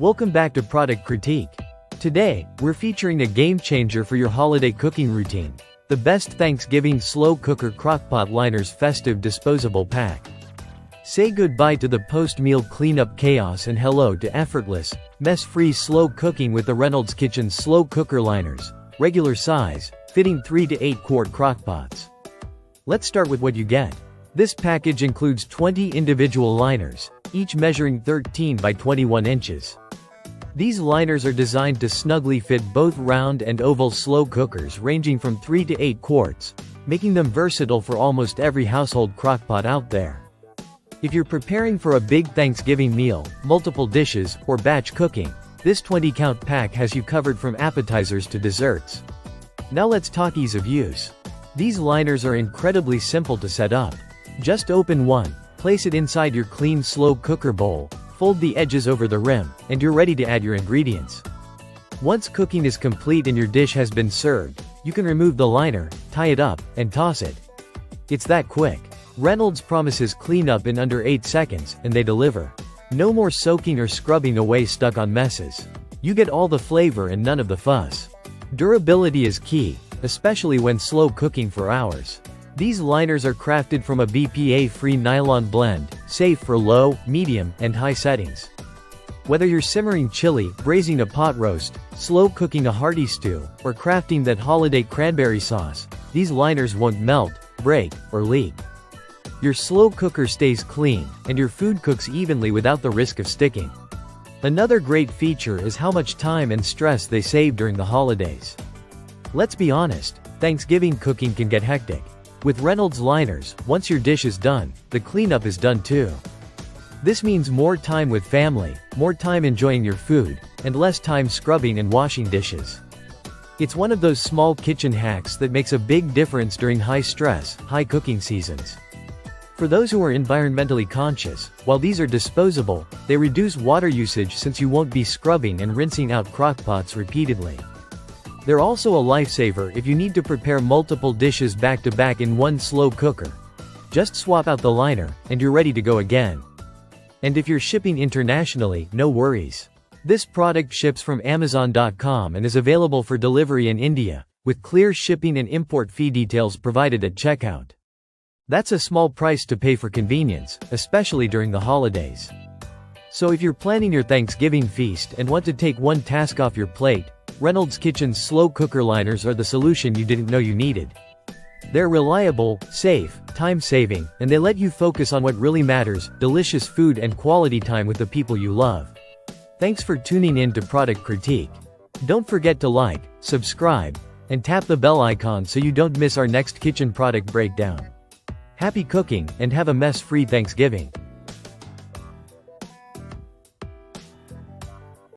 Welcome back to Product Critique. Today, we're featuring a game changer for your holiday cooking routine. The best Thanksgiving slow cooker Crockpot Liners Festive Disposable Pack. Say goodbye to the post-meal cleanup chaos and hello to effortless, mess-free slow cooking with the Reynolds Kitchen Slow Cooker Liners, regular size, fitting 3 to 8 quart crockpots. Let's start with what you get. This package includes 20 individual liners, each measuring 13 by 21 inches. These liners are designed to snugly fit both round and oval slow cookers ranging from 3 to 8 quarts, making them versatile for almost every household crockpot out there. If you're preparing for a big Thanksgiving meal, multiple dishes, or batch cooking, this 20-count pack has you covered from appetizers to desserts. Now let's talk ease of use. These liners are incredibly simple to set up. Just open one, place it inside your clean slow cooker bowl, fold the edges over the rim, and you're ready to add your ingredients. Once cooking is complete and your dish has been served, you can remove the liner, tie it up, and toss it. It's that quick. Reynolds promises cleanup in under 8 seconds, and they deliver. No more soaking or scrubbing away stuck on messes. You get all the flavor and none of the fuss. Durability is key, especially when slow cooking for hours. These liners are crafted from a BPA-free nylon blend, safe for low, medium, and high settings. Whether you're simmering chili, braising a pot roast, slow cooking a hearty stew, or crafting that holiday cranberry sauce, these liners won't melt, break, or leak. Your slow cooker stays clean, and your food cooks evenly without the risk of sticking. Another great feature is how much time and stress they save during the holidays. Let's be honest, Thanksgiving cooking can get hectic. With Reynolds liners, once your dish is done, the cleanup is done too. This means more time with family, more time enjoying your food, and less time scrubbing and washing dishes. It's one of those small kitchen hacks that makes a big difference during high-stress, high-cooking seasons. For those who are environmentally conscious, while these are disposable, they reduce water usage since you won't be scrubbing and rinsing out crockpots repeatedly. They're also a lifesaver if you need to prepare multiple dishes back-to-back in one slow cooker. Just swap out the liner, and you're ready to go again. And if you're shipping internationally, no worries. This product ships from Amazon.com and is available for delivery in India, with clear shipping and import fee details provided at checkout. That's a small price to pay for convenience, especially during the holidays. So if you're planning your Thanksgiving feast and want to take one task off your plate, Reynolds Kitchen's slow cooker liners are the solution you didn't know you needed. They're reliable, safe, time-saving, and they let you focus on what really matters: delicious food and quality time with the people you love. Thanks for tuning in to Product Critique. Don't forget to like, subscribe, and tap the bell icon so you don't miss our next kitchen product breakdown. Happy cooking, and have a mess-free Thanksgiving.